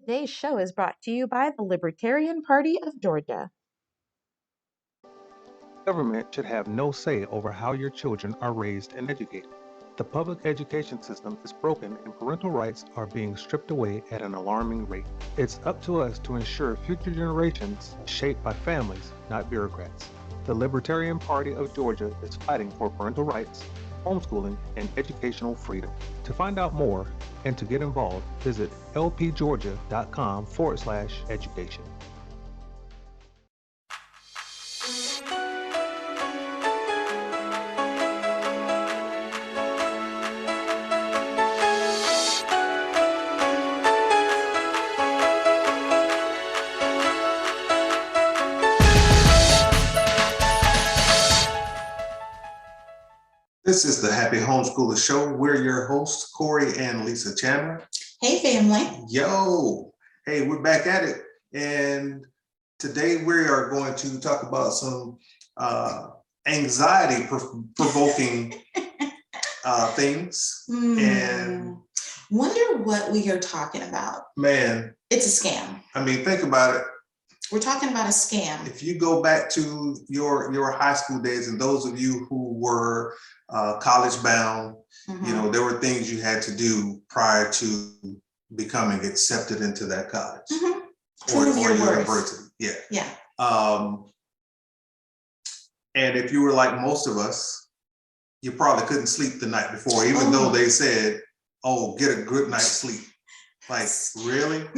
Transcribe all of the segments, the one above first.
Today's show is brought to you by the Libertarian Party of Georgia. Government should have no say over how your children are raised and educated. The public education system is broken and parental rights are being stripped away at an alarming rate. It's up to us to ensure future generations are shaped by families, not bureaucrats. The Libertarian Party of Georgia is fighting for parental rights, homeschooling, and educational freedom. To find out more and to get involved, visit lpgeorgia.com/education. This is the Happy Homeschooler Show. We're your hosts, Corey and Lisa Chandler. Hey, family. Yo, hey, we're back at it. And today we are going to talk about some anxiety-provoking things. And wonder what we are talking about. Man, it's a scam. I mean, think about it. We're talking about a scam. If you go back to your high school days, and those of you who were college bound, you know, there were things you had to do prior to becoming accepted into that college or university. Yeah. And if you were like most of us, you probably couldn't sleep the night before, even though they said, "Oh, get a good night's sleep." Like, really?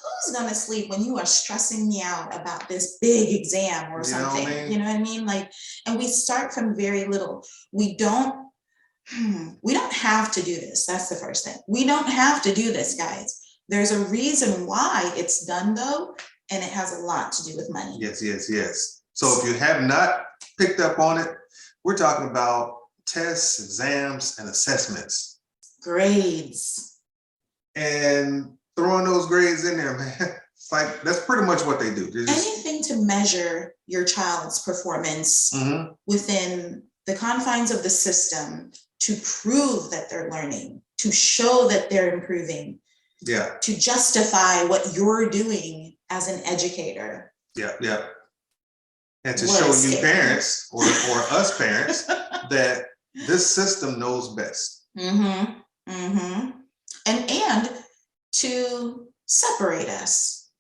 Who's gonna sleep when you are stressing me out about this big exam or something? You know what I mean? Like, and we start from very little. We don't have to do this. That's the first thing. We don't have to do this, guys. There's a reason why it's done though, and it has a lot to do with money. Yes. So if you have not picked up on it, we're talking about tests, exams, and assessments. Grades. And throwing those grades in there, man. It's like, that's pretty much what they do. Anything to measure your child's performance within the confines of the system to prove that they're learning, to show that they're improving, to justify what you're doing as an educator. And to show you parents or us parents that this system knows best. And to separate us.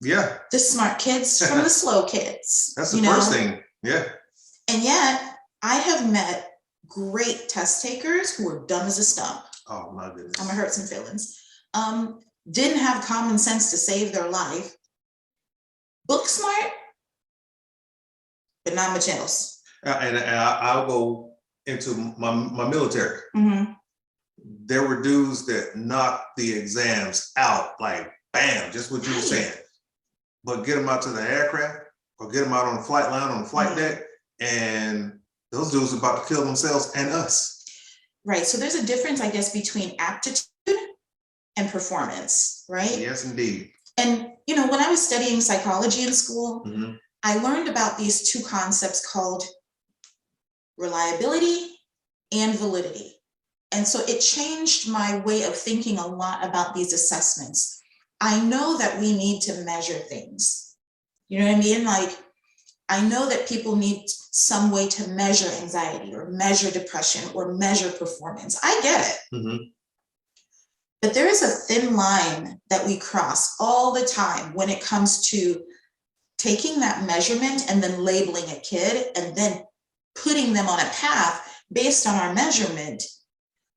The smart kids from the slow kids. That's the first thing. And yet I have met great test takers who are dumb as a stump. Oh my goodness. I'm gonna hurt some feelings. Didn't have common sense to save their life. Book smart, but not much else. And I'll go into my military. There were dudes that knocked the exams out, like bam, just what you were saying. But get them out to the aircraft or get them out on the flight line, on the flight deck, and those dudes are about to kill themselves and us. Right. So there's a difference, I guess, between aptitude and performance, right? Yes, indeed. And, you know, when I was studying psychology in school, I learned about these two concepts called reliability and validity. And so it changed my way of thinking a lot about these assessments. I know that we need to measure things. You know what I mean? Like, I know that people need some way to measure anxiety or measure depression or measure performance. I get it. But there is a thin line that we cross all the time when it comes to taking that measurement and then labeling a kid and then putting them on a path based on our measurement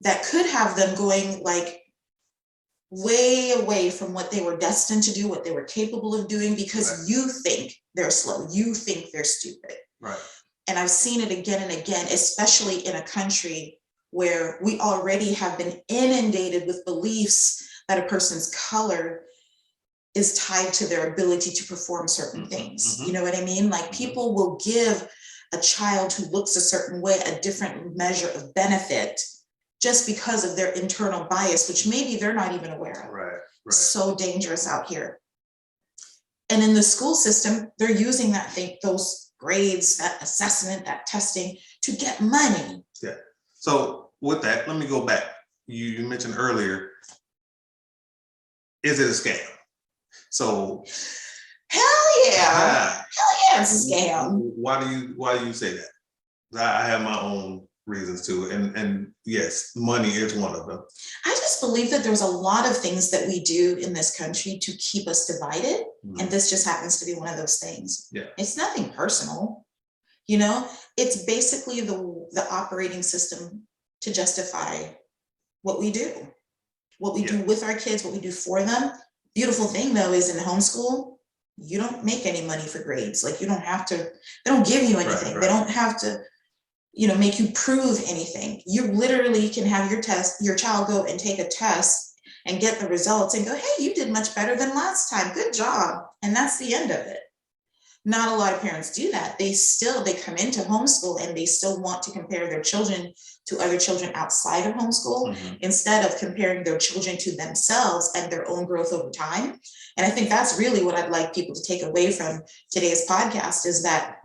that could have them going like way away from what they were destined to do, what they were capable of doing, because you think they're slow, you think they're stupid. And I've seen it again and again, especially in a country where we already have been inundated with beliefs that a person's color is tied to their ability to perform certain things. You know what I mean? Like, people will give a child who looks a certain way a different measure of benefit just because of their internal bias, which maybe they're not even aware of. So dangerous out here. And in the school system, they're using that thing, those grades, that assessment, that testing to get money. So with that, let me go back. You mentioned earlier, is it a scam? So hell yeah, it's a scam. Why do you say that? I have my own reasons too, and yes, money is one of them. I just believe that there's a lot of things that we do in this country to keep us divided, and this just happens to be one of those things. Yeah, it's nothing personal, you know. It's basically the operating system to justify what we do with our kids, what we do for them. Beautiful thing though is in homeschool, you don't make any money for grades. Like you don't have to, they don't give you anything. Right. They don't have to, make you prove anything. You literally can have your child go and take a test and get the results and go, hey, you did much better than last time. Good job. And that's the end of it. Not a lot of parents do that. They come into homeschool and they still want to compare their children to other children outside of homeschool, instead of comparing their children to themselves and their own growth over time. And I think that's really what I'd like people to take away from today's podcast, is that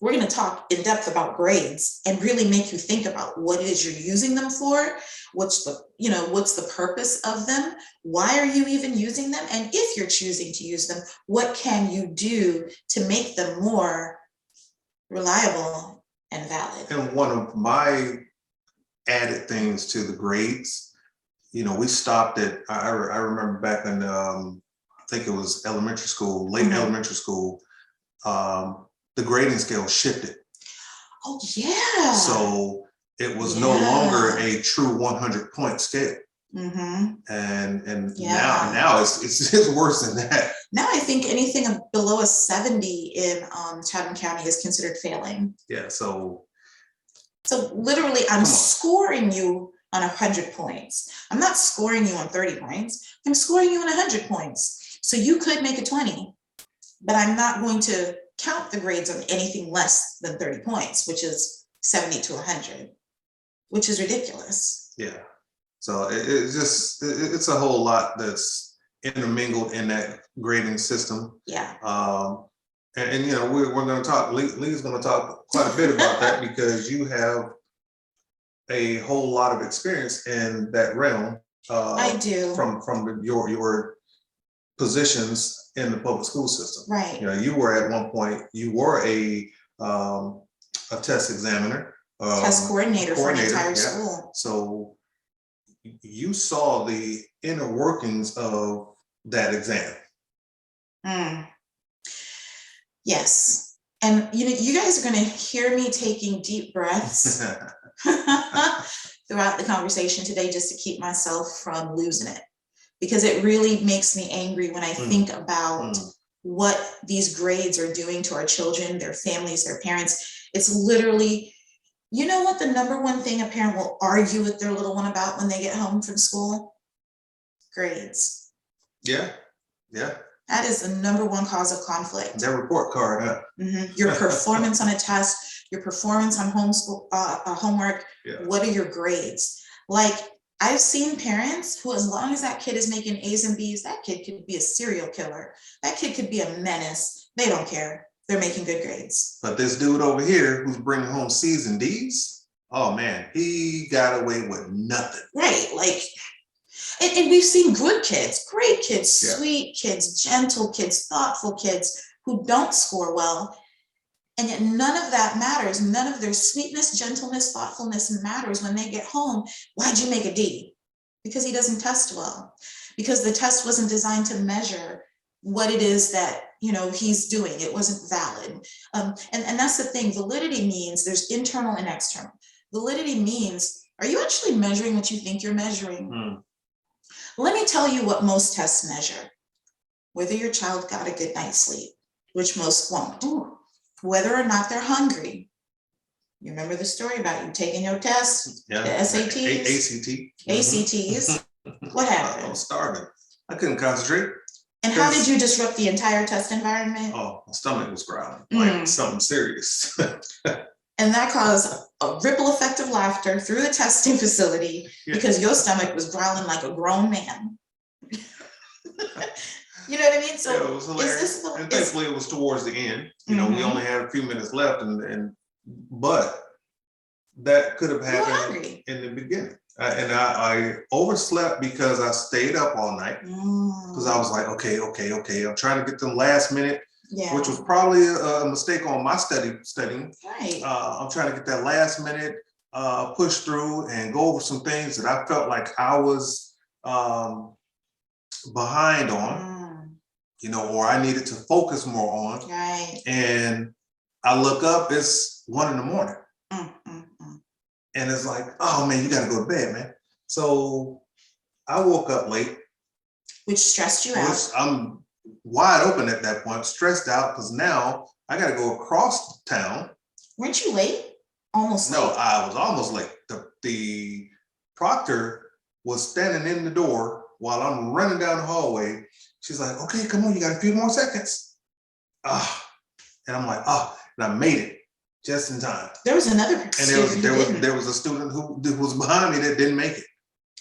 we're going to talk in depth about grades and really make you think about what it is you're using them for. What's the purpose of them? Why are you even using them? And if you're choosing to use them, what can you do to make them more reliable and valid? And one of my added things to the grades, we stopped at, I remember back in, I think it was elementary school, late elementary school, the grading scale shifted. Oh yeah. So it was no longer a true 100-point scale. And now it's worse than that. Now I think anything below a 70 in Chatham County is considered failing. Yeah. So literally, I'm scoring you on 100 points. I'm not scoring you on 30 points. I'm scoring you on 100 points. So you could make a 20, but I'm not going to count the grades on anything less than 30 points, which is 70 to 100, which is ridiculous. Yeah. So it's a whole lot that's intermingled in that grading system. Yeah. And we're going to talk, Lee's going to talk quite a bit about that, because you have a whole lot of experience in that realm. I do. From your positions in the public school system. Right. You were at one point, you were a test examiner. Test coordinator for an entire school. So you saw the inner workings of that exam. Yes. And you guys are going to hear me taking deep breaths throughout the conversation today, just to keep myself from losing it, because it really makes me angry when I think about what these grades are doing to our children, their families, their parents. It's literally, what the number one thing a parent will argue with their little one about when they get home from school? Grades. Yeah. That is the number one cause of conflict. That report card, huh? Your performance on a test, your performance on homeschool homework. Yeah. What are your grades? Like, I've seen parents who, as long as that kid is making A's and B's, that kid could be a serial killer. That kid could be a menace. They don't care. They're making good grades. But this dude over here who's bringing home C's and D's, oh man, he got away with nothing. Right, and we've seen good kids, great kids, sweet kids, gentle kids, thoughtful kids who don't score well. And yet none of that matters. None of their sweetness, gentleness, thoughtfulness matters when they get home. Why'd you make a D? Because he doesn't test well. Because the test wasn't designed to measure what it is that he's doing. It wasn't valid. And that's the thing. Validity means there's internal and external. Validity means, are you actually measuring what you think you're measuring? Let me tell you what most tests measure. Whether your child got a good night's sleep, which most won't. Whether or not they're hungry. You remember the story about you taking your test, the SATs? ACTs. What happened? I was starving. I couldn't concentrate. And how did you disrupt the entire test environment? Oh, my stomach was growling, like something serious. And that caused a ripple effect of laughter through the testing facility because your stomach was growling like a grown man. You know what I mean? So it was hilarious. And thankfully it was towards the end. We only had a few minutes left, but that could have happened in the beginning. I overslept because I stayed up all night because I was like, okay, I'm trying to get them last minute, which was probably a mistake on my studying. Right. I'm trying to get that last minute push through and go over some things that I felt like I was behind on, you know, or I needed to focus more on. Right. And I look up, it's 1 a.m. And it's like, oh man, you gotta go to bed, man. So I woke up late. Which stressed you out. I'm wide open at that point, stressed out, because now I gotta go across town. Weren't you late? Almost late. No, I was almost late. The proctor was standing in the door while I'm running down the hallway. She's like, okay, come on, you got a few more seconds. And I'm like, and I made it. Just in time. There was another student. And there was a student who was behind me that didn't make it.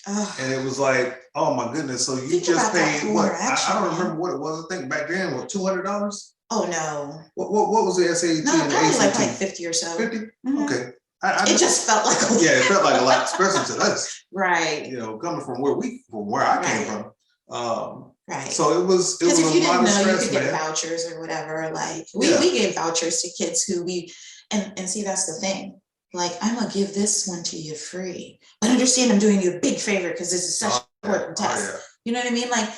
And it was like, oh my goodness. So you just paid what? I don't remember what it was. I think back then, what, $200? Oh no. What was the SAT? No, and probably the ACT? like 50 or so. 50? Okay. It just felt like it felt like a lot, especially to us. Right. You know, coming from where I came from. Right. So it was a lot of stress. Because if you didn't know, you could get vouchers or whatever. Like we gave vouchers to kids who and see, that's the thing. Like, I'm gonna give this one to you free, but understand I'm doing you a big favor because this is such an important test. You know what I mean? Like,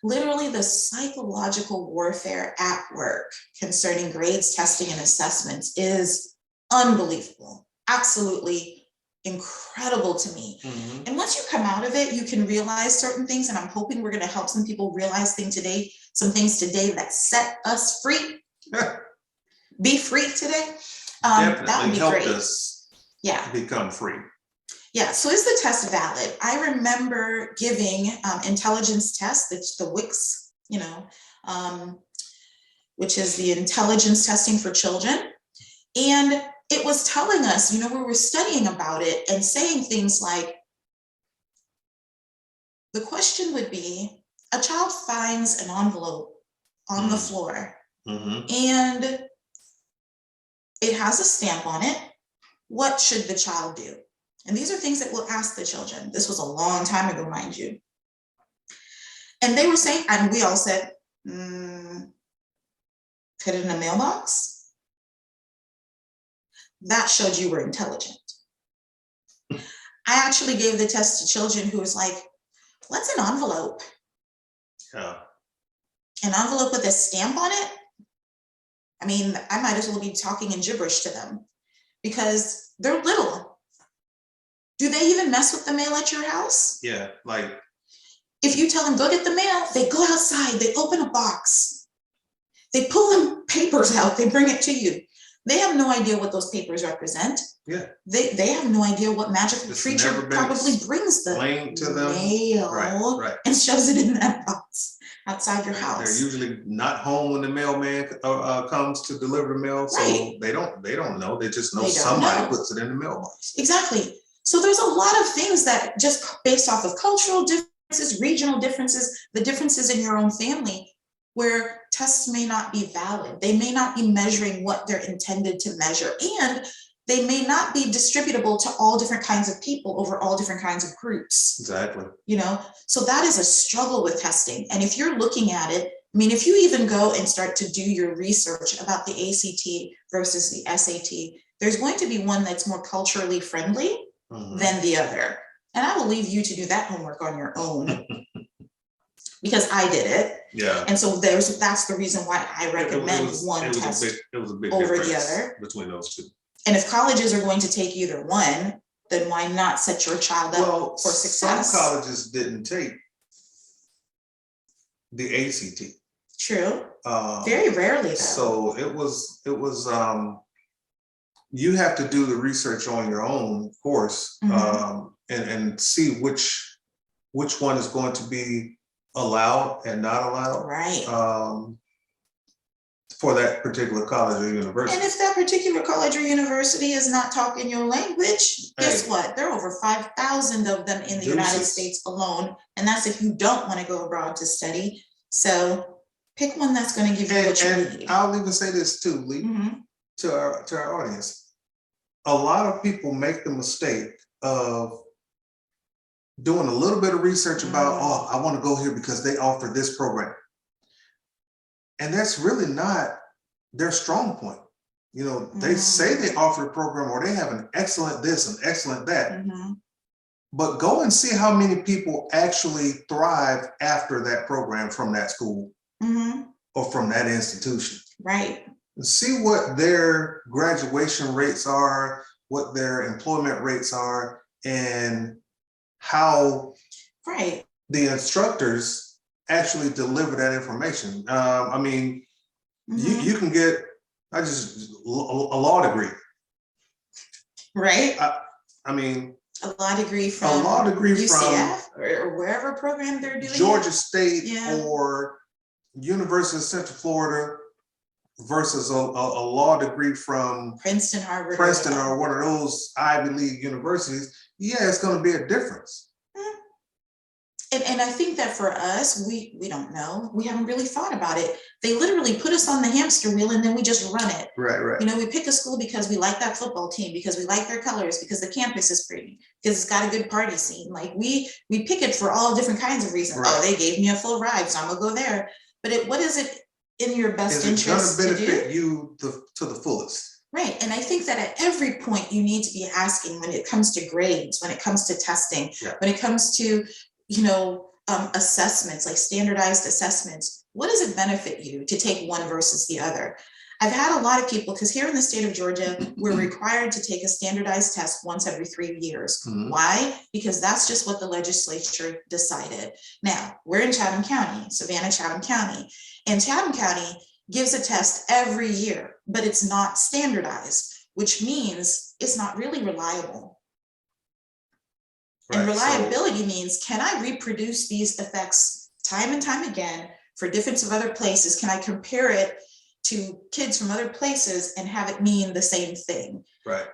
literally the psychological warfare at work concerning grades, testing, and assessments is unbelievable. Absolutely incredible to me. And once you come out of it, you can realize certain things, and I'm hoping we're going to help some people realize some things today that set us free. Be free today. That would be helped great. Us become free. Yeah, so is the test valid? I remember giving intelligence tests, it's the WICS, you know, which is the intelligence testing for children. And it was telling us, you know, we were studying about it and saying things like, the question would be, a child finds an envelope on the floor and it has a stamp on it. What should the child do? And these are things that we'll ask the children. This was a long time ago, mind you. And they were saying, and we all said, put it in a mailbox. That showed you were intelligent. I actually gave the test to children who was like, what's an envelope? Yeah. An envelope with a stamp on it? I mean, I might as well be talking in gibberish to them because they're little. Do they even mess with the mail at your house? Yeah, like. If you tell them, go get the mail, they go outside, they open a box. They pull them papers out, they bring it to you. They have no idea what those papers represent. Yeah. They have no idea what magical creature probably brings the mail and shoves it in that box outside your house. They're usually not home when the mailman comes to deliver the mail, so they don't know. They just know somebody puts it in the mailbox. Exactly. So there's a lot of things that just based off of cultural differences, regional differences, the differences in your own family, where tests may not be valid. They may not be measuring what they're intended to measure, and they may not be distributable to all different kinds of people over all different kinds of groups. Exactly. You know, so that is a struggle with testing. And if you're looking at it, I mean, if you even go and start to do your research about the ACT versus the SAT, there's going to be one that's more culturally friendly than the other. And I will leave you to do that homework on your own. Because I did it. Yeah. And so that's the reason why I recommend one test over the other between those two. And if colleges are going to take either one, then why not set your child up for success? Some colleges didn't take the ACT. True. Very rarely though. So it was you have to do the research on your own, of course, and see which one is going to be allowed and not allowed, right? For that particular college or university. And if that particular college or university is not talking your language, guess what? There are over 5,000 of them in the United States alone, and that's if you don't want to go abroad to study. So pick one that's going to give you what you need. And I'll even say this too, Lee, to our audience. A lot of people make the mistake of doing a little bit of research about, oh, I want to go here because they offer this program. And that's really not their strong point. You know, they say they offer a program or they have an excellent this and excellent that. But go and see how many people actually thrive after that program from that school or from that institution. Right. See what their graduation rates are, what their employment rates are, and how the instructors actually deliver that information. I mean, you can get a law degree. Right. I mean, a law degree from UCF or wherever program they're doing. Georgia State or University of Central Florida versus a law degree from Princeton, Harvard, or one of those Ivy League universities. Yeah, it's going to be a difference. And I think that for us, we don't know. We haven't really thought about it. They literally put us on the hamster wheel and then we just run it. Right. You know, we pick a school because we like that football team, because we like their colors, because the campus is pretty, because it's got a good party scene. Like we pick it for all different kinds of reasons. Oh, they gave me a full ride, so I'm gonna go there. But what is it in your best interest to do? It's gonna benefit you to the fullest. Right. And I think that at every point you need to be asking, when it comes to grades, when it comes to testing, when it comes to, you know, assessments, like standardized assessments, what does it benefit you to take one versus the other? I've had a lot of people, because here in the state of Georgia, we're required to take a standardized test once every 3 years. Why? Because that's just what the legislature decided. Now, we're in Chatham County, Savannah, Chatham County, and Chatham County gives a test every year, but it's not standardized, which means it's not really reliable. And reliability means, can I reproduce these effects time and time again for difference of other places? Can I compare it to kids from other places and have it mean the same thing? Right.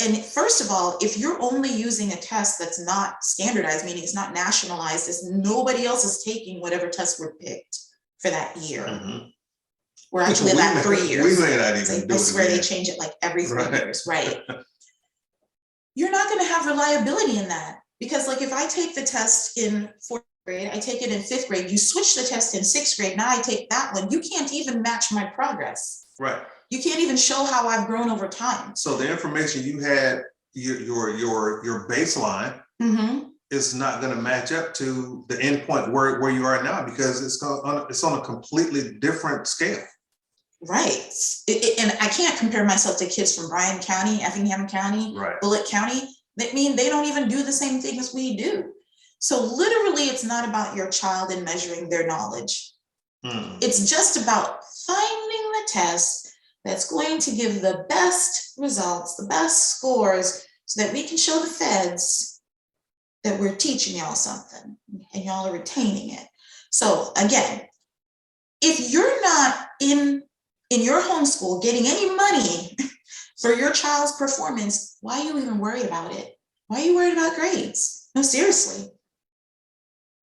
And first of all, if you're only using a test that's not standardized, meaning it's not nationalized, as nobody else is taking whatever tests were picked for that year. Or actually that 3 years. We may not even do it. I swear they change it like every 3 years, right? You're not going to have reliability in that. Because like if I take the test in 4th grade, I take it in 5th grade, you switch the test in 6th grade, now I take that one, you can't even match my progress. Right. You can't even show how I've grown over time. So the information you had, your baseline is not going to match up to the endpoint where you are now, because it's on a completely different scale. Right. And I can't compare myself to kids from Bryan County, Effingham County, Bullitt County. That mean they don't even do the same thing as we do. So literally, it's not about your child and measuring their knowledge. It's just about finding the test that's going to give the best results, the best scores, so that we can show the feds that we're teaching y'all something and y'all are retaining it. So again, if you're not in your homeschool getting any money for your child's performance, why are you even worried about it? Why are you worried about grades? No, seriously.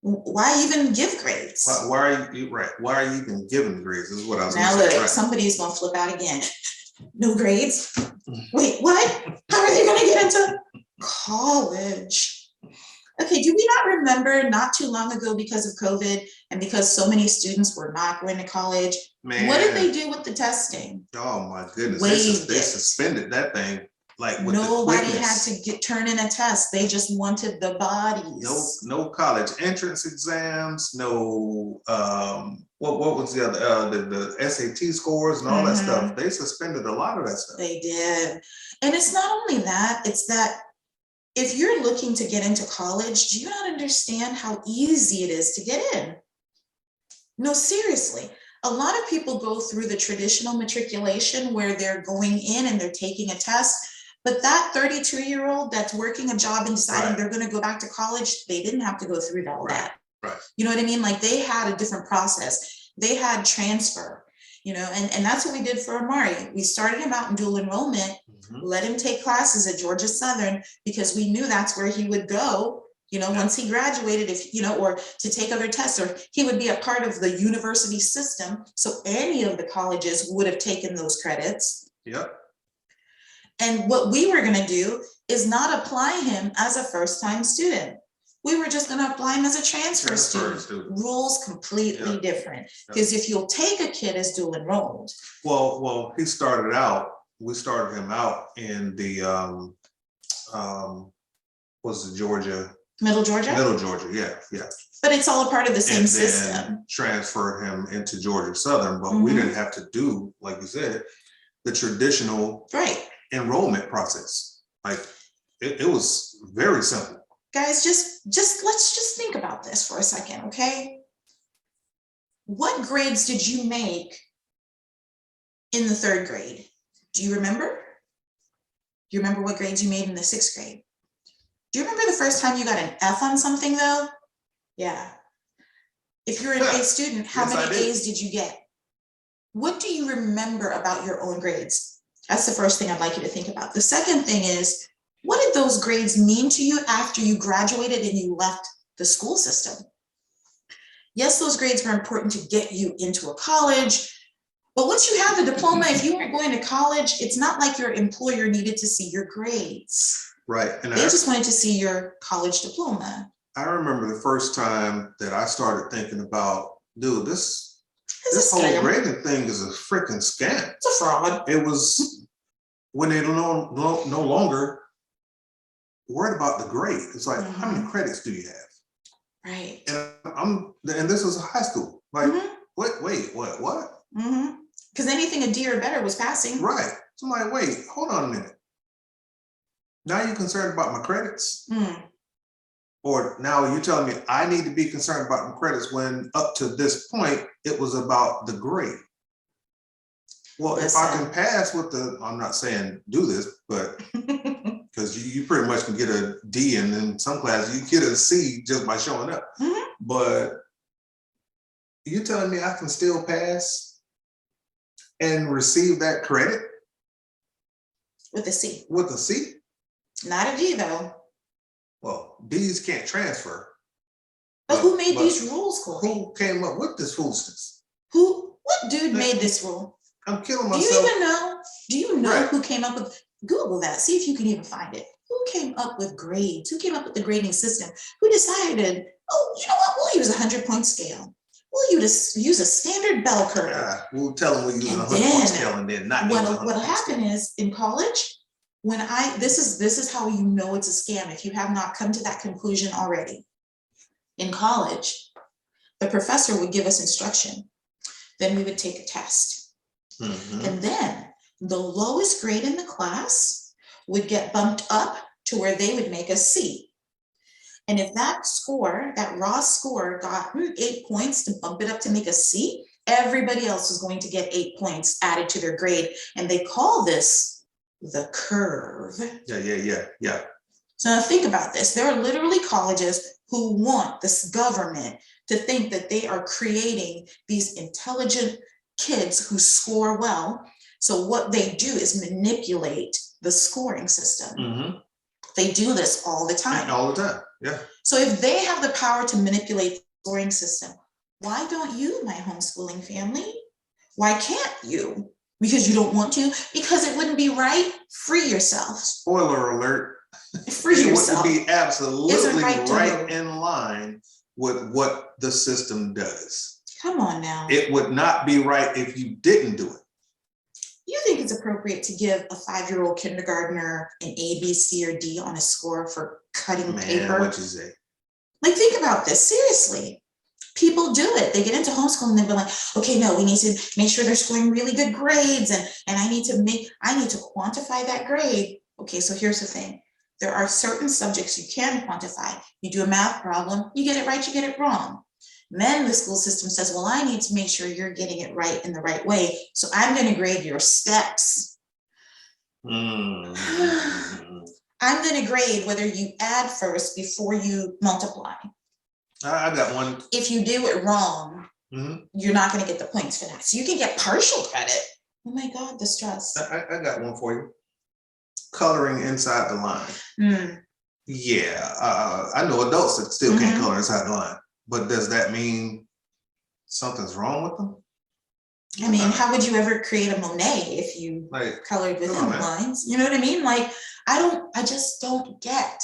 Why even give grades? Why are you right? Why are you even giving grades? This is what I was now. Look, somebody's gonna flip out again. No grades? Wait, what? How are they gonna get into college? Okay, do we not remember not too long ago, because of COVID and because so many students were not going to college? Man, what did they do with the testing? Oh my goodness, they suspended that thing. Like with nobody had to turn in a test. They just wanted the bodies. No college entrance exams. No, what was the other? The SAT scores and all that stuff. They suspended a lot of that stuff. They did, and it's not only that. It's that if you're looking to get into college, do you not understand how easy it is to get in? No, seriously. A lot of people go through the traditional matriculation where they're going in and they're taking a test. But that 32-year-old that's working a job and deciding they're going to go back to college, they didn't have to go through all that. You know what I mean? Like they had a different process. They had transfer, you know, and that's what we did for Amari. We started him out in dual enrollment, let him take classes at Georgia Southern, because we knew that's where he would go, you know, once he graduated, if, you know, or to take other tests, or he would be a part of the university system. So any of the colleges would have taken those credits. Yep. And what we were going to do is not apply him as a first-time student. we were just gonna apply him as a transfer student. Rules completely different. Because if you'll take a kid as dual enrolled. Well, we started him out in the, was it Georgia? Middle Georgia? Middle Georgia, yeah. But it's all a part of the same and system. Transferred him into Georgia Southern, but we didn't have to do, like you said, the traditional enrollment process. Like it was very simple. Guys, just let's just think about this for a second, okay? What grades did you make in the 3rd grade? Do you remember? Do you remember what grades you made in the 6th grade? Do you remember the first time you got an F on something though? Yeah. If you're an A student, how many A's did you get? What do you remember about your own grades? That's the first thing I'd like you to think about. The second thing is, what did those grades mean to you after you graduated and you left the school system? Yes, those grades were important to get you into a college, but once you have the diploma, if you weren't going to college, it's not like your employer needed to see your grades. Right. And they just wanted to see your college diploma. I remember the first time that I started thinking about, dude, this whole grading thing is a freaking scam. It's a fraud. It was when they no longer worried about the grade. It's like, how many credits do you have? Right. And this is a high school. Like, wait, what? Because anything a D or better was passing. Right. So I'm like, wait, hold on a minute. Now you're concerned about my credits? Or now you're telling me I need to be concerned about my credits when up to this point, it was about the grade. Well, if I can pass with I'm not saying do this, but because you pretty much can get a D and in some classes you get a C just by showing up. But you telling me I can still pass and receive that credit? With a C. With a C? Not a D though. Well, D's can't transfer. But who made these rules, Corey? Who came up with this foolishness? What dude made this rule? I'm killing myself. Do you even know? Do you know who came up with? Google that. See if you can even find it. Who came up with grades? Who came up with the grading system? Who decided, oh, you know what? We'll use a 100-point scale. We'll use a standard bell curve. Yeah, we'll tell them we're using a 100-point scale and then not. What'll happen is in college, this is how you know it's a scam if you have not come to that conclusion already. In college, the professor would give us instruction. Then we would take a test. And then the lowest grade in the class would get bumped up to where they would make a C. And if that score, that raw score got 8 points to bump it up to make a C, everybody else was going to get 8 points added to their grade. And they call this the curve. Yeah. So now think about this. There are literally colleges who want this government to think that they are creating these intelligent kids who score well. So what they do is manipulate the scoring system. They do this all the time. All the time, yeah. So if they have the power to manipulate the scoring system, why don't you, my homeschooling family? Why can't you? Because you don't want to? Because it wouldn't be right? Free yourself. Spoiler alert. Free yourself. It would be absolutely right in line with what the system does. Come on now. It would not be right if you didn't do it. You think it's appropriate to give a 5-year-old kindergartner an A, B, C, or D on a score for cutting paper? What you say? Like, think about this, seriously. People do it. They get into homeschooling and they're like, okay, no, we need to make sure they're scoring really good grades, and I need to quantify that grade. Okay, so here's the thing. There are certain subjects you can quantify. You do a math problem, you get it right, you get it wrong. Then the school system says, well, I need to make sure you're getting it right in the right way. So I'm going to grade your steps. I'm going to grade whether you add first before you multiply. I got one. If you do it wrong, you're not going to get the points for that. So you can get partial credit. Oh my God, the stress. I got one for you. Coloring inside the line. Yeah, I know adults that still can't color inside the line. But does that mean something's wrong with them? I mean, how would you ever create a Monet if you colored within the lines? You know what I mean? Like, I just don't get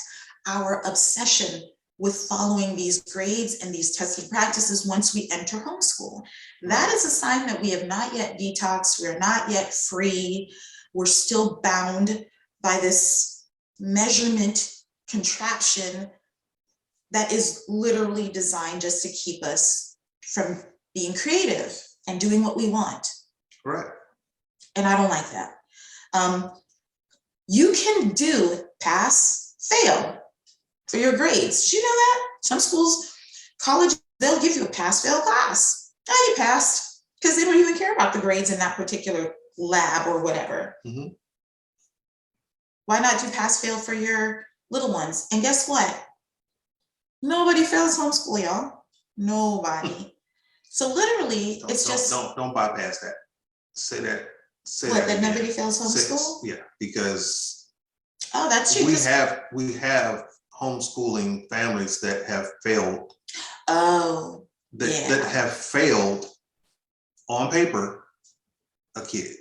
our obsession with following these grades and these testing practices once we enter homeschool. That is a sign that we have not yet detoxed, we're not yet free, we're still bound by this measurement contraption that is literally designed just to keep us from being creative and doing what we want. Right. And I don't like that. You can do pass, fail for your grades. Did you know that? Some schools, college, they'll give you a pass, fail class. Oh, you passed, because they don't even care about the grades in that particular lab or whatever. Mm-hmm. Why not do pass, fail for your little ones? And guess what? Nobody fails homeschool, y'all. Nobody. So literally, don't bypass that. Say that. That nobody fails homeschool? Yeah, because that's true. We have homeschooling families that have failed. That have failed on paper a kid.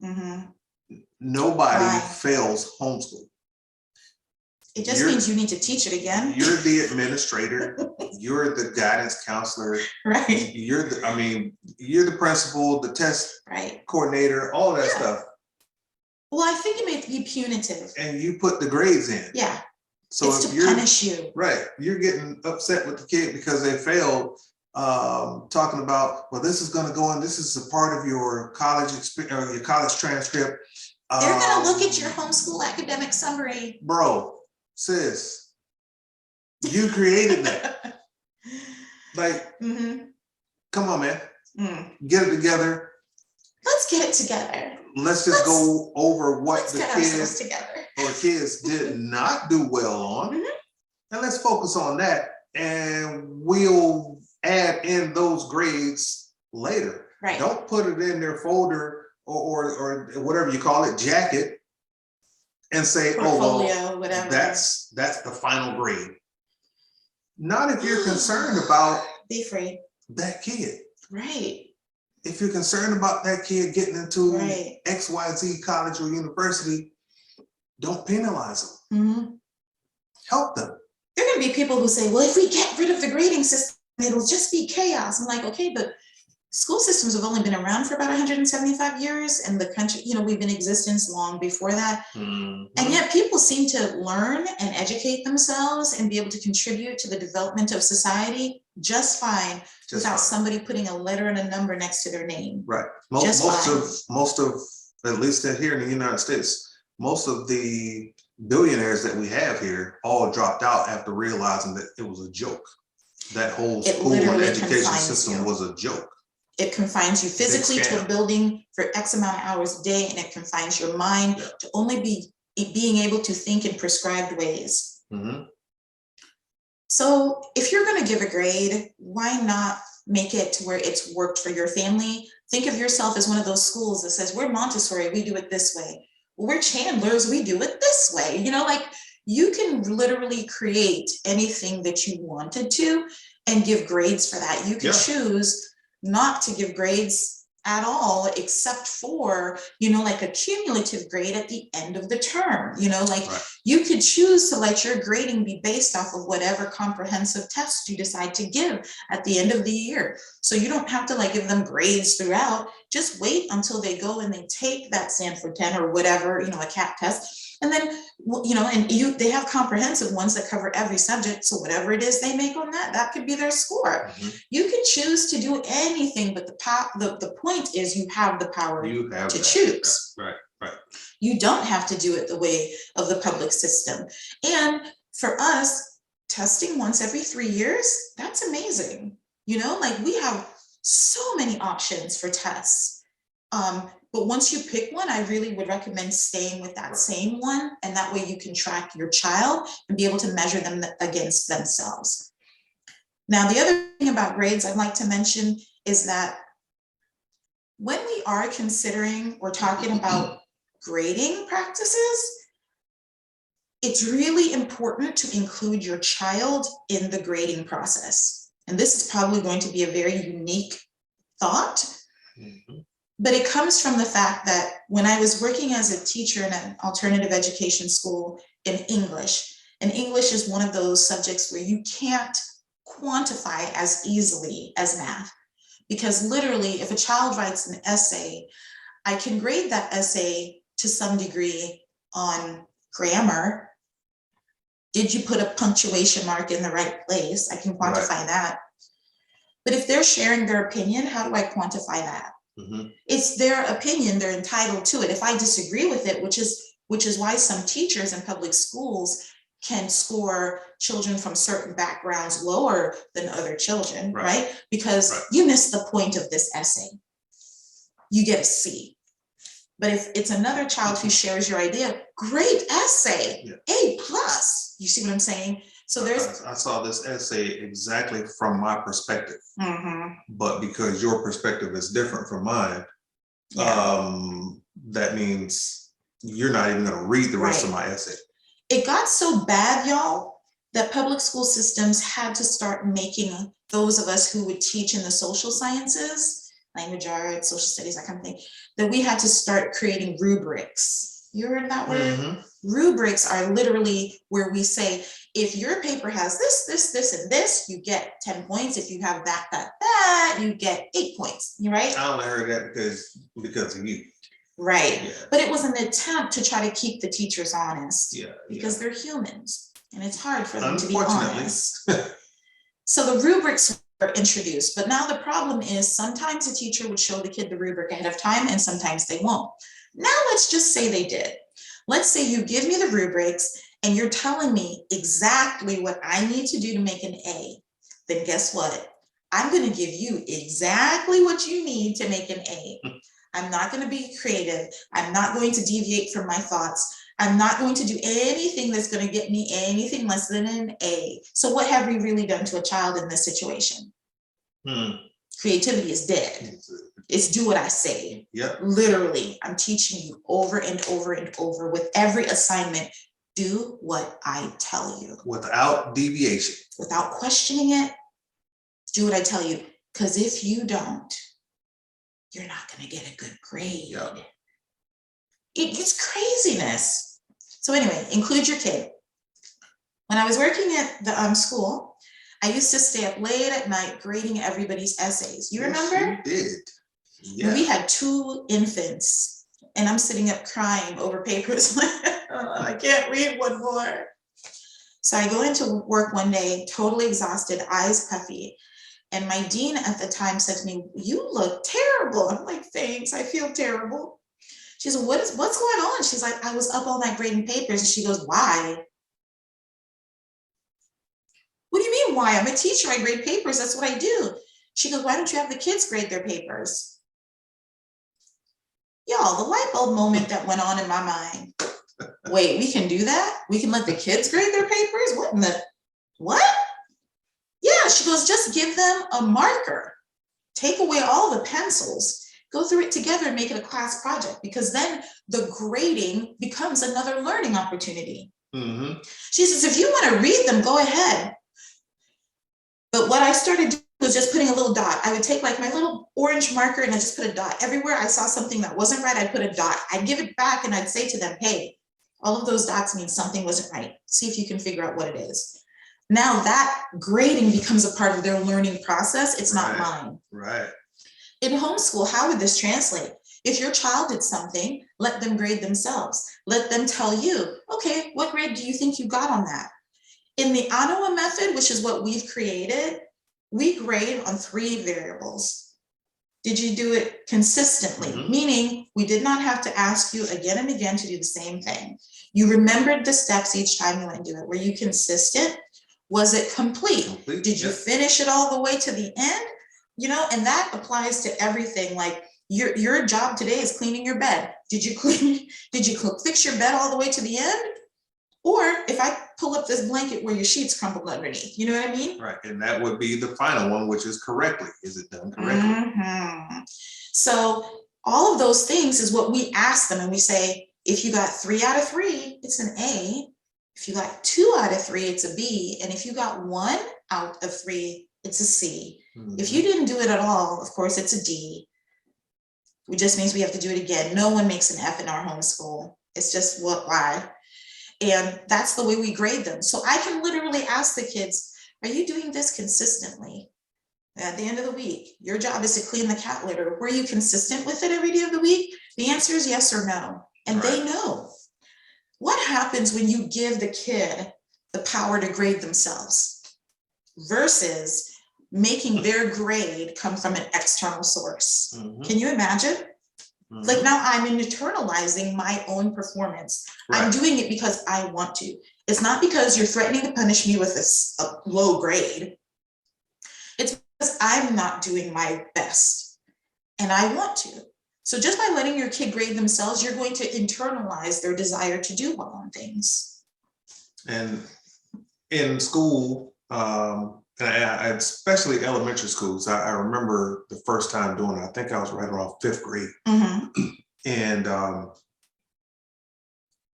Mm-hmm. Nobody fails homeschool. It just means you need to teach it again. You're the administrator. You're the guidance counselor. Right. You're the principal, the test coordinator, all that stuff. Well, I think it may be punitive. And you put the grades in. Yeah. So it's to punish you. Right. You're getting upset with the kid because they failed, talking about, well, this is going to go in, this is a part of your college experience or your college transcript. They're going to look at your homeschool academic summary. Bro, sis, you created that. Like, come on, man. Get it together. Let's get it together. Let's go over what the kids did not do well on. And let's focus on that. And we'll add in those grades later. Right. Don't put it in their folder or whatever you call it, jacket, and say, portfolio, whatever. That's the final grade. Not if you're concerned about that kid. Right. If you're concerned about that kid getting into XYZ college or university, don't penalize them. Help them. There are going to be people who say, well, if we get rid of the grading system, it'll just be chaos. I'm like, okay, but school systems have only been around for about 175 years, and the country, we've been in existence long before that. And yet people seem to learn and educate themselves and be able to contribute to the development of society just fine without somebody putting a letter and a number next to their name. Right. Most of, at least here in the United States, most of the billionaires that we have here all dropped out after realizing that it was a joke. That whole school and education system was a joke. It confines you physically to a building for X amount of hours a day, and it confines your mind to only being able to think in prescribed ways. So if you're going to give a grade, why not make it to where it's worked for your family? Think of yourself as one of those schools that says, we're Montessori, we do it this way. We're Chandlers, we do it this way. You can literally create anything that you wanted to and give grades for that. You can choose not to give grades at all, except for, like a cumulative grade at the end of the term. You could choose to let your grading be based off of whatever comprehensive test you decide to give at the end of the year. So you don't have to give them grades throughout. Just wait until they go and they take that Sanford 10 or whatever, a CAT test. And then, they have comprehensive ones that cover every subject. So whatever it is they make on that could be their score. You can choose to do anything, but the point is you have the power to choose. Right. You don't have to do it the way of the public system. And for us, testing once every 3 years, that's amazing. We have so many options for tests. But once you pick one, I really would recommend staying with that same one. And that way you can track your child and be able to measure them against themselves. Now, the other thing about grades I'd like to mention is that when we are considering or talking about grading practices, it's really important to include your child in the grading process. And this is probably going to be a very unique thought. But it comes from the fact that when I was working as a teacher in an alternative education school in English, And English is one of those subjects where you can't quantify as easily as math. Because literally, if a child writes an essay, I can grade that essay to some degree on grammar. Did you put a punctuation mark in the right place? I can quantify that. But if they're sharing their opinion, how do I quantify that? It's their opinion, they're entitled to it. If I disagree with it, which is why some teachers in public schools can score children from certain backgrounds lower than other children, right? Because you missed the point of this essay. You get a C. But if it's another child who shares your idea, great essay, A+. You see what I'm saying? So I saw this essay exactly from my perspective, but because your perspective is different from mine, that means you're not even going to read the rest of my essay. It got so bad, y'all, that public school systems had to start making those of us who would teach in the social sciences, language arts, social studies, that kind of thing, that we had to start creating rubrics. You heard that word? Rubrics are literally where we say, if your paper has this, and this, you get 10 points. If you have that, you get 8 points, right? I only heard that because of you. Right. Yeah. But it was an attempt to try to keep the teachers honest. Because they're humans and it's hard for them to be honest. So the rubrics were introduced, but now the problem is sometimes a teacher would show the kid the rubric ahead of time and sometimes they won't. Now let's just say they did. Let's say you give me the rubrics and you're telling me exactly what I need to do to make an A. Then guess what? I'm going to give you exactly what you need to make an A. I'm not going to be creative. I'm not going to deviate from my thoughts. I'm not going to do anything that's going to get me anything less than an A. So what have we really done to a child in this situation? Creativity is dead. It's do what I say. Literally, I'm teaching you over and over and over with every assignment. Do what I tell you. Without deviation. Without questioning it. Do what I tell you. Because if you don't, you're not going to get a good grade. It's craziness. So anyway, include your kid. When I was working at the school, I used to stay up late at night grading everybody's essays. You remember? You did. Yeah. We had 2 infants and I'm sitting up crying over papers. I can't read one more. So I go into work one day, totally exhausted, eyes puffy. And my dean at the time said to me, "You look terrible." I'm like, "Thanks, I feel terrible." She said, what's going on? She's like, "I was up all night grading papers." And she goes, "Why?" "What do you mean why? I'm a teacher, I grade papers, that's what I do." She goes, "Why don't you have the kids grade their papers?" Y'all, the light bulb moment that went on in my mind. Wait, we can do that? We can let the kids grade their papers? What in the, what? Yeah, she goes, "Just give them a marker. Take away all the pencils. Go through it together and make it a class project, because then the grading becomes another learning opportunity." She says, "If you want to read them, go ahead." But what I started doing was just putting a little dot. I would take like my little orange marker and I just put a dot. Everywhere I saw something that wasn't right, I'd put a dot. I'd give it back and I'd say to them, "Hey, all of those dots mean something wasn't right. See if you can figure out what it is." Now that grading becomes a part of their learning process. It's not mine. In homeschool, how would this translate? If your child did something, let them grade themselves. Let them tell you, "Okay, what grade do you think you got on that?" In the ANOA method, which is what we've created, we grade on 3 variables. Did you do it consistently? Meaning we did not have to ask you again and again to do the same thing. You remembered the steps each time you went to do it. Were you consistent? Was it complete? Did you finish it all the way to the end? You know, and that applies to everything. Like your job today is cleaning your bed. Did you fix your bed all the way to the end? Or if I pull up this blanket where your sheets crumpled underneath, you know what I mean? Right, and that would be the final one, which is correctly. Is it done correctly? So all of those things is what we ask them, and we say, if you got 3 out of 3, it's an A. If you got 2 out of 3, it's a B. And if you got 1 out of 3, it's a C. If you didn't do it at all, of course, it's a D. It just means we have to do it again. No one makes an F in our homeschool. It's just why. And that's the way we grade them. So I can literally ask the kids, are you doing this consistently? At the end of the week, your job is to clean the cat litter. Were you consistent with it every day of the week? The answer is yes or no. And they know. What happens when you give the kid the power to grade themselves versus making their grade come from an external source? Can you imagine? Like now I'm internalizing my own performance. I'm doing it because I want to. It's not because you're threatening to punish me with a low grade. It's because I'm not doing my best and I want to. So just by letting your kid grade themselves, you're going to internalize their desire to do well on things. And in school, and especially elementary schools, I remember the first time doing it. I think I was right around 5th grade. And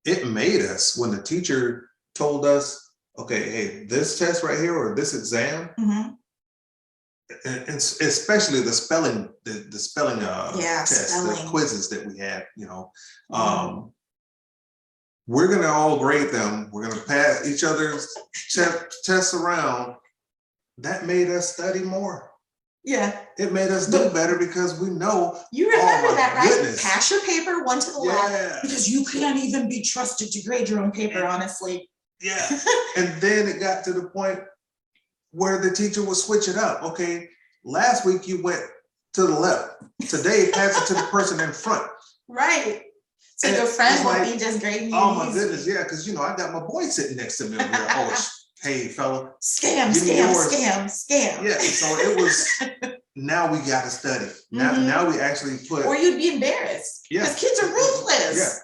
it made us, when the teacher told us, okay, hey, this test right here or this exam, and especially the spelling, the spelling tests, the quizzes that we had, you know, we're gonna all grade them. We're gonna pass each other's tests around. That made us study more. Yeah. It made us do better because we know. You remember that, right? Goodness. Pass your paper one to the left because you can't even be trusted to grade your own paper, honestly. Yeah. And then it got to the point where the teacher would switch it up. Okay, last week you went to the left. Today, pass it to the person in front. Right. So and your friend won't be just grading you. Oh my goodness, yeah, because you know I got my boy sitting next to me over here. Oh, hey fella. Scam. Yeah, so it was, now we got to study. Now we actually put. Or you'd be embarrassed. Yeah. Because kids are ruthless.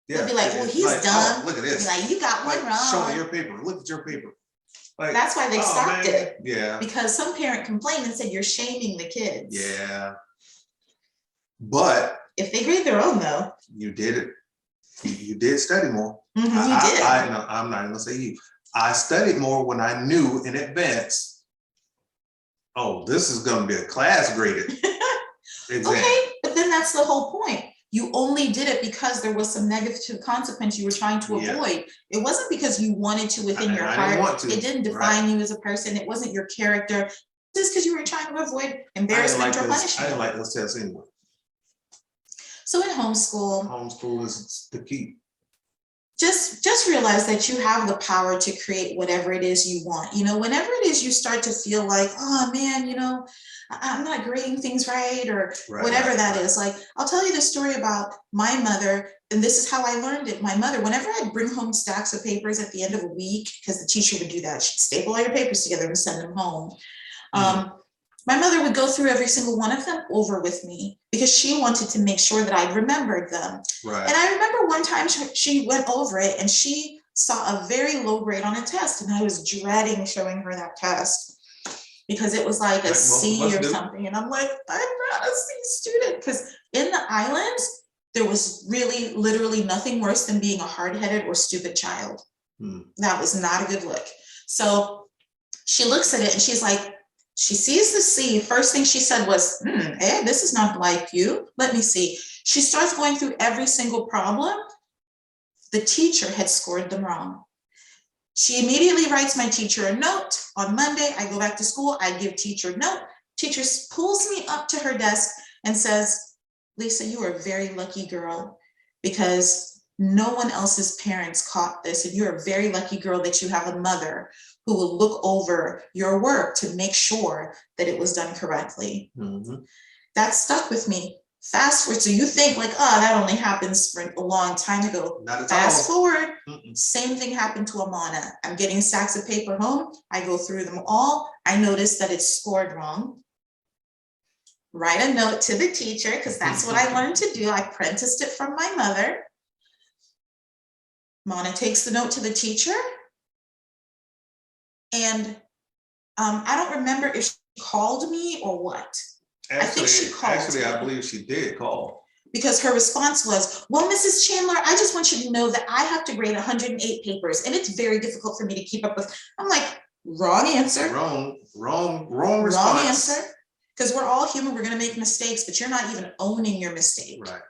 Yeah. They'd be like, well, he's like, dumb. Oh, look at this. Like, you got one wrong. Show me your paper. Look at your paper. Like, that's why they stopped it. Yeah. Because some parent complained and said, you're shaming the kids. Yeah. But. If they grade their own though. You did it. You did study more. You did. I'm not gonna say you. I studied more when I knew in advance, oh, this is gonna be a class graded exam. Okay, but then that's the whole point. You only did it because there was some negative consequence you were trying to avoid. It wasn't because you wanted to within your heart. It didn't define you as a person. It wasn't your character. Just because you were trying to avoid embarrassment or punishment. I didn't like those tests anyway. So in homeschool is the key. Just realize that you have the power to create whatever it is you want. You know, whenever it is you start to feel like, oh man, you know, I'm not grading things right or whatever that is. Like, I'll tell you the story about my mother, and this is how I learned it. My mother, whenever I'd bring home stacks of papers at the end of a week, because the teacher would do that, she'd staple all your papers together and send them home. My mother would go through every single one of them over with me because she wanted to make sure that I remembered them. Right. And I remember one time she went over it and she saw a very low grade on a test, and I was dreading showing her that test because it was like a C or something. And I'm like, I'm not a C student, because in the islands, there was really literally nothing worse than being a hard-headed or stupid child. That was not a good look. So she looks at it and she's like, she sees the C. First thing she said was, this is not like you. Let me see. She starts going through every single problem. The teacher had scored them wrong. She immediately writes my teacher a note. On Monday, I go back to school. I give teacher a note. Teacher pulls me up to her desk and says, Lisa, you are a very lucky girl because no one else's parents caught this. And you're a very lucky girl that you have a mother who will look over your work to make sure that it was done correctly. That stuck with me. Fast forward, so you think like, oh, that only happens for a long time ago. Fast forward, same thing happened to Amana. I'm getting stacks of paper home. I go through them all. I notice that it's scored wrong. Write a note to the teacher, because that's what I learned to do. I apprenticed it from my mother. Mona takes the note to the teacher. And I don't remember if she called me or what. Actually, I think she called. Actually, I believe she did call. Because her response was, well, Mrs. Chandler, I just want you to know that I have to grade 108 papers and it's very difficult for me to keep up with. I'm like, wrong answer. Wrong response. Wrong answer. Because we're all human, we're gonna make mistakes, but you're not even owning your mistake. Right.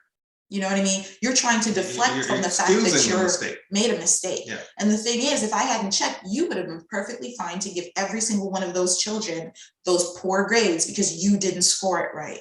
You know what I mean? You're trying to deflect from the fact that excusing the you're mistake. made a mistake. Yeah. And the thing is, if I hadn't checked, you would have been perfectly fine to give every single one of those children those poor grades because you didn't score it right.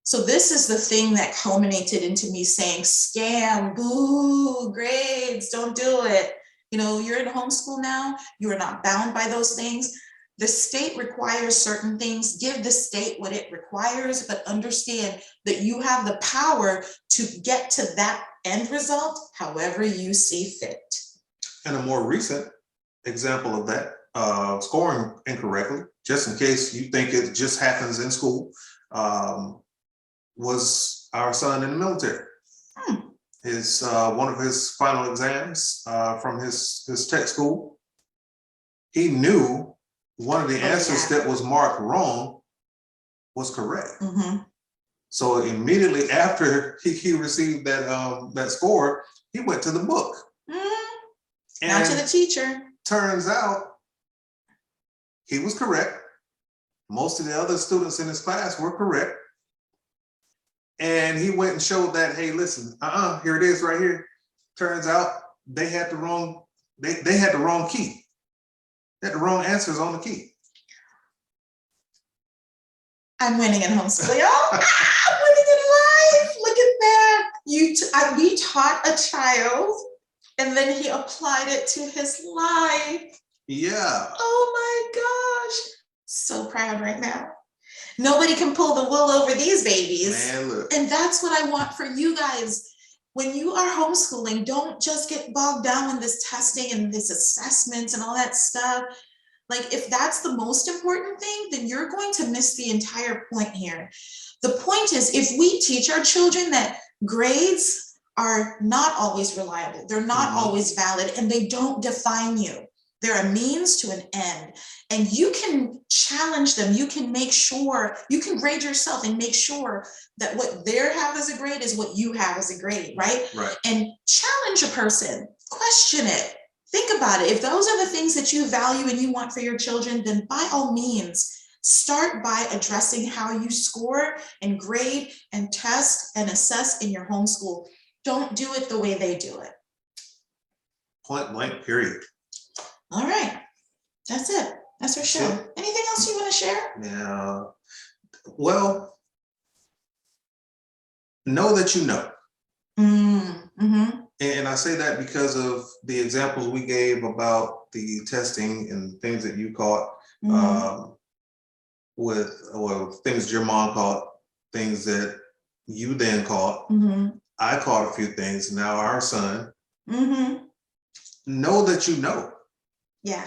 So this is the thing that culminated into me saying, scam, boo, grades, don't do it. You know, you're in homeschool now, you are not bound by those things. The state requires certain things, give the state what it requires, but understand that you have the power to get to that end result however you see fit. And a more recent example of that, scoring incorrectly, just in case you think it just happens in school, was our son in the military. His one of his final exams from his tech school, he knew one of the answers that was marked wrong was correct. So immediately after he received that that score, he went to the book. Not to the teacher. Turns out he was correct. Most of the other students in his class were correct. And he went and showed that, hey, listen, here it is right here. Turns out they had the wrong, they had the wrong key. They had the wrong answers on the key. I'm winning in homeschooling. Oh, I'm winning in life. Look at that. We taught a child and then he applied it to his life. Yeah. Oh my gosh. So proud right now. Nobody can pull the wool over these babies. Man, look. And that's what I want for you guys. When you are homeschooling, don't just get bogged down in this testing and this assessments and all that stuff. Like, if that's the most important thing, then you're going to miss the entire point here. The point is, if we teach our children that grades are not always reliable, they're not always valid, and they don't define you. They're a means to an end. And you can challenge them. You can make sure, you can grade yourself and make sure that what they have as a grade is what you have as a grade, right? Right. And challenge a person, question it. Think about it. If those are the things that you value and you want for your children, then by all means, start by addressing how you score and grade and test and assess in your homeschool. Don't do it the way they do it. Point blank, period. All right. That's it. That's our show. Anything else you want to share? Yeah. Well, know that you know. And I say that because of the examples we gave about the testing and things that you caught with things your mom caught, things that you then caught. I caught a few things. Now our son. Know that you know. Yeah.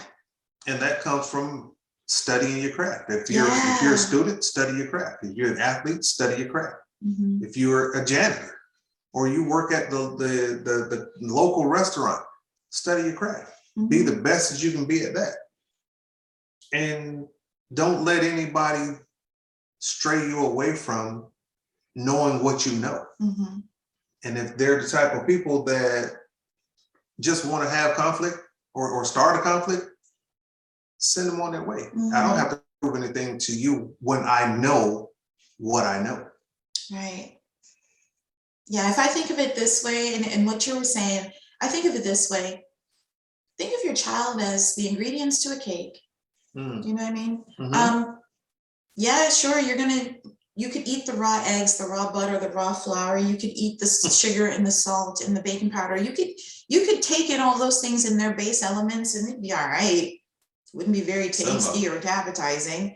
And that comes from studying your craft. If you're a student, study your craft. If you're an athlete, study your craft. If you're a janitor or you work at the local restaurant, study your craft. Be the best as you can be at that. And don't let anybody stray you away from knowing what you know. And if they're the type of people that just want to have conflict or start a conflict, send them on their way. I don't have to prove anything to you when I know what I know. Right. Yeah, if I think of it this way, and what you were saying, I think of it this way. Think of your child as the ingredients to a cake. You know what I mean? Yeah, sure, you could eat the raw eggs, the raw butter, the raw flour. You could eat the sugar and the salt and the baking powder. You could take in all those things in their base elements and it'd be all right. Wouldn't be very tasty or appetizing.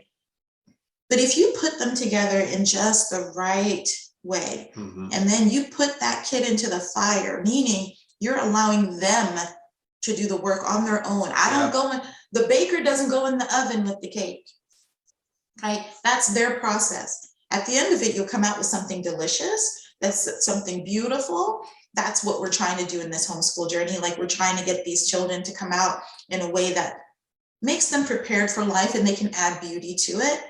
But if you put them together in just the right way, and then you put that kid into the fire, meaning you're allowing them to do the work on their own. The baker doesn't go in the oven with the cake, right? That's their process. At the end of it, you'll come out with something delicious. That's something beautiful. That's what we're trying to do in this homeschool journey. Like, we're trying to get these children to come out in a way that makes them prepared for life and they can add beauty to it.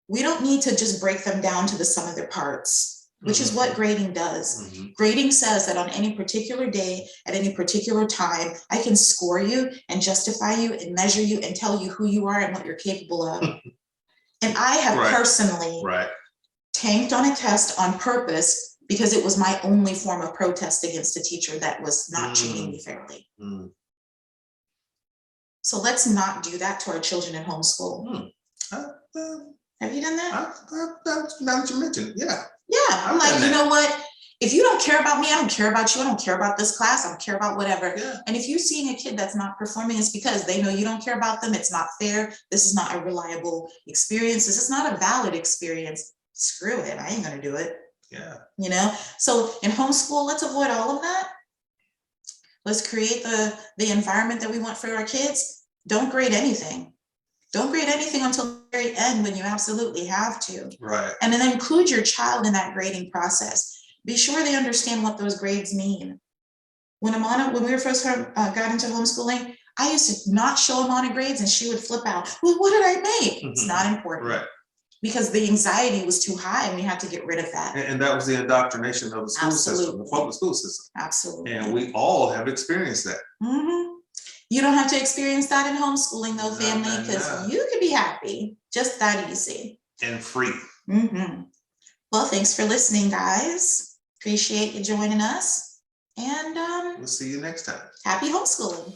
We don't need to just break them down to the sum of their parts, which is what grading does. Grading says that on any particular day, at any particular time, I can score you and justify you and measure you and tell you who you are and what you're capable of. And I have personally tanked on a test on purpose because it was my only form of protest against a teacher that was not treating me fairly. So let's not do that to our children in homeschool. Have you done that? Now that you mentioned, yeah. Yeah, I'm like, you know what? If you don't care about me, I don't care about you. I don't care about this class. I don't care about whatever. Yeah. And if you're seeing a kid that's not performing, it's because they know you don't care about them. It's not fair. This is not a reliable experience. This is not a valid experience. Screw it. I ain't gonna do it. Yeah. You know? So in homeschool, let's avoid all of that. Let's create the environment that we want for our kids. Don't grade anything. Don't grade anything until the very end when you absolutely have to. Right. And then include your child in that grading process. Be sure they understand what those grades mean. When we first got into homeschooling, I used to not show Amana grades and she would flip out. Well, what did I make? It's not important. Right. Because the anxiety was too high and we had to get rid of that. And that was the indoctrination of the school system, the public school system. Absolutely. And we all have experienced that. You don't have to experience that in homeschooling though, family, because you can be happy, just that easy. And free. Well, thanks for listening, guys. Appreciate you joining us. And we'll see you next time. Happy homeschooling.